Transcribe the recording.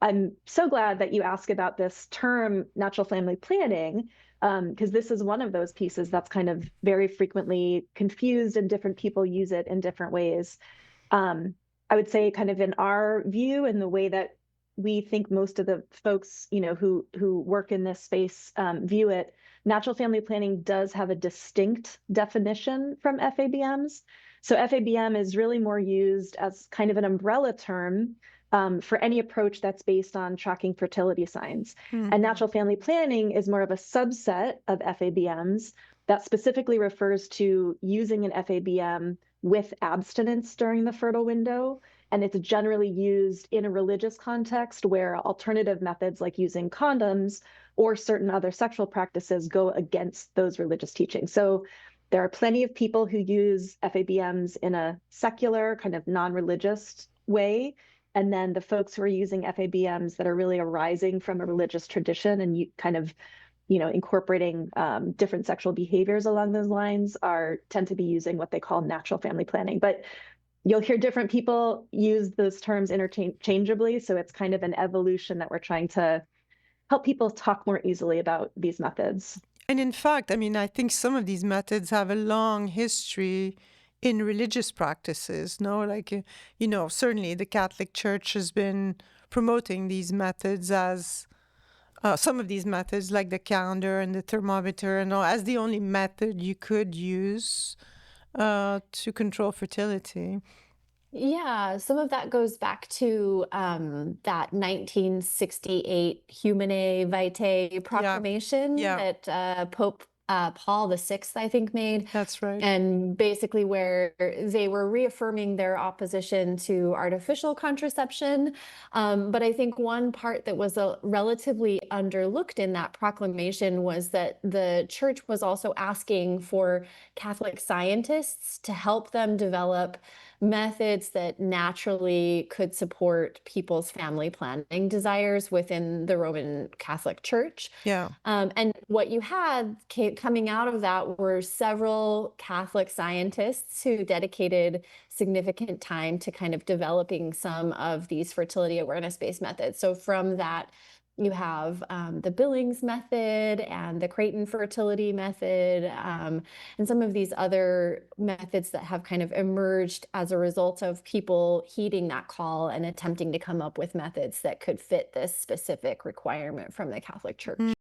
I'm so glad that you asked about this term, natural family planning, because this is one of those pieces that's kind of very frequently confused and different people use it in different ways. Um, I would say kind of in our view and the way that we think most of the folks, who work in this space view it, natural family planning does have a distinct definition from FABMs. So FABM is really more used as kind of an umbrella term for any approach that's based on tracking fertility signs. And natural family planning is more of a subset of FABMs that specifically refers to using an FABM with abstinence during the fertile window. And it's generally used in a religious context where alternative methods like using condoms or certain other sexual practices go against those religious teachings. So there are plenty of people who use FABMs in a secular, kind of non-religious way. And then the folks who are using FABMs that are really arising from a religious tradition and kind of incorporating different sexual behaviors along those lines tend to be using what they call natural family planning. But you'll hear different people use those terms interchangeably. So it's kind of an evolution that we're trying to help people talk more easily about these methods. And in fact, I mean, I think some of these methods have a long history in religious practices, no? Like, certainly the Catholic Church has been promoting these methods as some of these methods, like the calendar and the thermometer and all, as the only method you could use to control fertility. Yeah, some of that goes back to that 1968 Humanae Vitae Yeah, proclamation yeah, that Pope Paul VI, I think, made. that's right. And basically, where they were reaffirming their opposition to artificial contraception. But I think one part that was relatively underlooked in that proclamation was that the church was also asking for Catholic scientists to help them develop methods that naturally could support people's family planning desires within the Roman Catholic Church. Yeah. And what you had coming out of that were several Catholic scientists who dedicated significant time to kind of developing some of these fertility awareness-based methods. So from that, you have the Billings method and the Creighton fertility method, and some of these other methods that have kind of emerged as a result of people heeding that call and attempting to come up with methods that could fit this specific requirement from the Catholic Church.